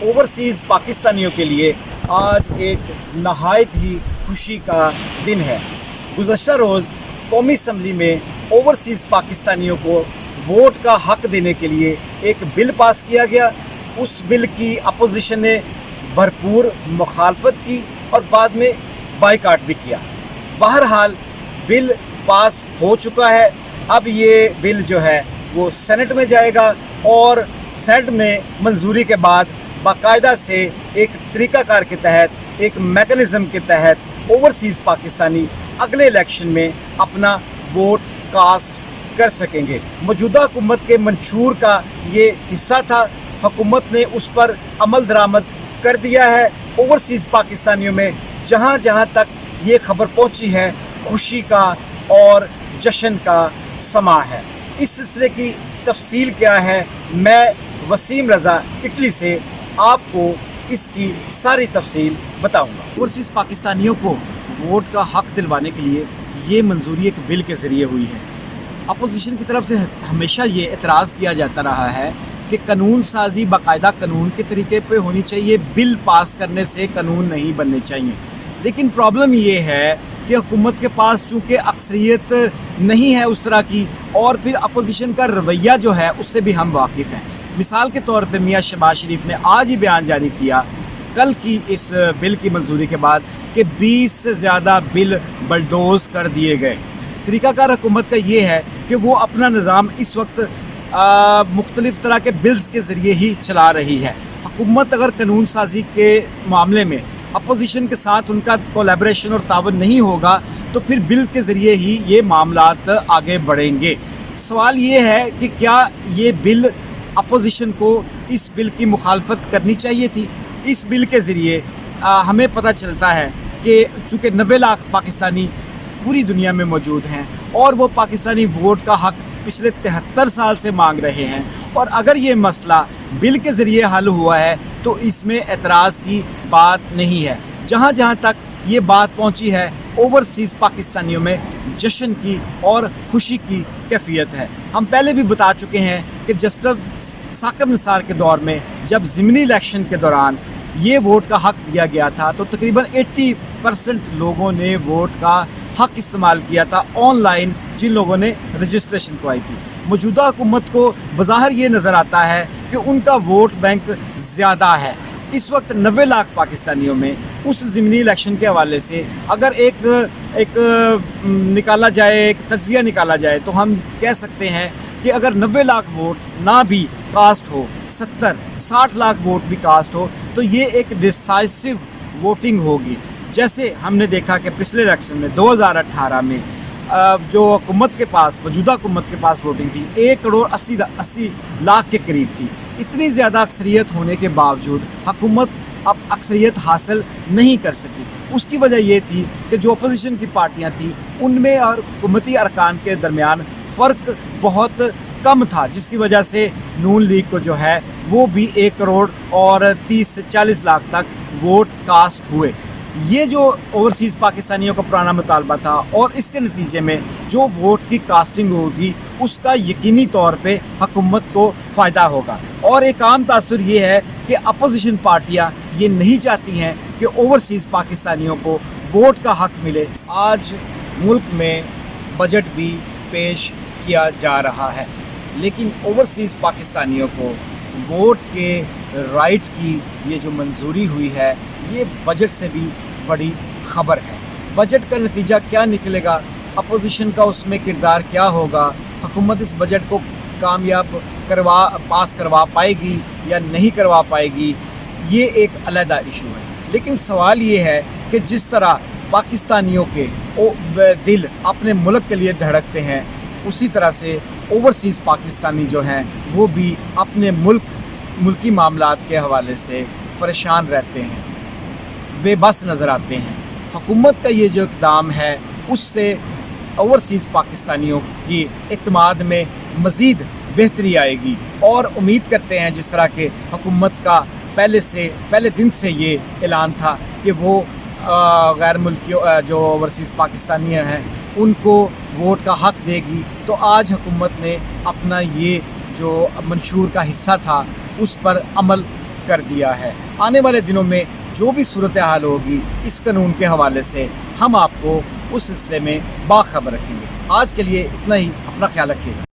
Overseas पाकिस्तानियों के लिए आज एक नहायत ही खुशी का दिन है। गुज़श्ता रोज़ कौमी असम्बली में ओवरसीज़ पाकिस्तानियों को वोट का हक़ देने के लिए एक बिल पास किया गया। उस बिल की अपोजिशन ने भरपूर मुखालफत की और बाद में बाइकाट भी किया। बहरहाल बिल पास हो चुका है। अब ये बिल जो है वो सेनेट में जाएगा और सेनेट में मंजूरी के बाद बाकायदा से एक तरीक़ाकार के तहत, एक मैकेनिज़्म के तहत ओवरसीज़ पाकिस्तानी अगले इलेक्शन में अपना वोट कास्ट कर सकेंगे। मौजूदा हुकूमत के मंशूर का ये हिस्सा था। हुकूमत ने उस पर अमल दरामद कर दिया है। ओवरसीज़ पाकिस्तानियों में जहाँ जहाँ तक ये खबर पहुँची है, खुशी का और जश्न का समा है। इस सिलसिले की तफसील क्या है, मैं वसीम रज़ा इटली से आपको इसकी सारी तफसील बताऊंगा। ओवरसीज़ पाकिस्तानियों को वोट का हक़ दिलवाने के लिए ये मंजूरी एक बिल के ज़रिए हुई है। अपोजिशन की तरफ से हमेशा ये एतराज़ किया जाता रहा है कि कानून साजी बाकायदा कानून के तरीके पे होनी चाहिए, बिल पास करने से कानून नहीं बनने चाहिए। लेकिन प्रॉब्लम ये है कि हुकूमत के पास चूँकि अक्सरियत नहीं है उस तरह की, और फिर अपोजिशन का रवैया जो है उससे भी हम वाकिफ़ हैं। मिसाल के तौर पे मियाँ शहबाज शरीफ ने आज ही बयान जारी किया कल की इस बिल की मंजूरी के बाद कि 20 से ज़्यादा बिल बलडोज़ कर दिए गए। तरीक़ाकार हुकूमत का ये है कि वो अपना निज़ाम इस वक्त मुख्तलिफ़ तरह के बिल्स के ज़रिए ही चला रही है। हुकूमत अगर कानून साजी के मामले में अपोजिशन के साथ उनका कोलैबोरेशन और तावन नहीं होगा तो फिर बिल के ज़रिए ही ये मामलात आगे बढ़ेंगे। सवाल ये है कि क्या ये बिल अपोजिशन को इस बिल की मुखालफत करनी चाहिए थी। इस बिल के ज़रिए हमें पता चलता है कि चूँकि 90 लाख पाकिस्तानी पूरी दुनिया में मौजूद हैं और वो पाकिस्तानी वोट का हक़ पिछले 73 साल से मांग रहे हैं, और अगर ये मसला बिल के ज़रिए हल हुआ है तो इसमें एतराज़ की बात नहीं है। जहाँ जहाँ तक ये बात पहुँची है, ओवरसीज़ पाकिस्तानियों में जश्न की और खुशी की कैफियत है। हम पहले भी बता चुके हैं कि जस्टिस साकिब निसार के दौर में जब ज़िमनी इलेक्शन के दौरान ये वोट का हक़ दिया गया था तो तकरीबन 80% लोगों ने वोट का हक़ इस्तेमाल किया था ऑनलाइन, जिन लोगों ने रजिस्ट्रेशन करवाई थी। मौजूदा हुकूमत को बज़ाहिर ये नज़र आता है कि उनका वोट बैंक ज़्यादा है। इस वक्त 90 लाख पाकिस्तानियों में उस ज़िमनी इलेक्शन के हवाले से अगर एक निकाला जाए, एक तज्ज़िया निकाला जाए, तो हम कह सकते हैं कि अगर 90 लाख वोट ना भी कास्ट हो, 70-60 लाख वोट भी कास्ट हो, तो ये एक डिसाइसिव वोटिंग होगी। जैसे हमने देखा कि पिछले इलेक्शन में 2018 में जो हुकूमत के पास, मौजूदा हुकूमत के पास वोटिंग थी 1 करोड़ 80 लाख के करीब थी। इतनी ज़्यादा अक्सरियत होने के बावजूद हुकूमत अब अक्सरियत हासिल नहीं कर सकी। उसकी वजह ये थी कि जो अपोजिशन की पार्टियां थी उनमें और हुकूमती अरकान के दरमियान फ़र्क बहुत कम था, जिसकी वजह से नून लीग को जो है वो भी 1 करोड़ और 30 से 40 लाख तक वोट कास्ट हुए। ये जो ओवरसीज़ पाकिस्तानियों का पुराना मुतालबा था, और इसके नतीजे में जो वोट की कास्टिंग होगी उसका यकीनी तौर पे हुकूमत को फ़ायदा होगा। और एक आम तासुर ये है कि अपोजिशन पार्टियाँ ये नहीं चाहती हैं कि ओवरसीज़ पाकिस्तानियों को वोट का हक़ मिले। आज मुल्क में बजट भी पेश किया जा रहा है, लेकिन ओवरसीज़ पाकिस्तानियों को वोट के राइट की ये जो मंजूरी हुई है, ये बजट से भी बड़ी ख़बर है। बजट का नतीजा क्या निकलेगा, अपोजिशन का उसमें किरदार क्या होगा, हुकूमत इस बजट को कामयाब पास करवा पाएगी या नहीं करवा पाएगी, ये एक अलहदा इशू है। लेकिन सवाल ये है कि जिस तरह पाकिस्तानियों के दिल अपने मुल्क के लिए धड़कते हैं, उसी तरह से ओवरसीज़ पाकिस्तानी जो हैं वो भी अपने मुल्की मामलात के हवाले से परेशान रहते हैं, बेबस नज़र आते हैं। हुकूमत का ये जो इक़दाम है उससे ओवरसीज़ पाकिस्तानियों की एतमाद में मज़ीद बेहतरी आएगी, और उम्मीद करते हैं जिस तरह के हुकूमत का पहले दिन से ये ऐलान था कि वो गैर मुल्की जो ओवरसीज़ पाकिस्तानी हैं उनको वोट का हक़ देगी, तो आज हुकूमत ने अपना ये जो मंशूर का हिस्सा था उस पर अमल کر دیا ہے۔ آنے والے دنوں میں جو بھی صورتحال ہوگی اس قانون کے حوالے سے ہم آپ کو اس سلسلے میں باخبر رکھیں گے۔ آج کے لیے اتنا ہی، اپنا خیال رکھیے گا۔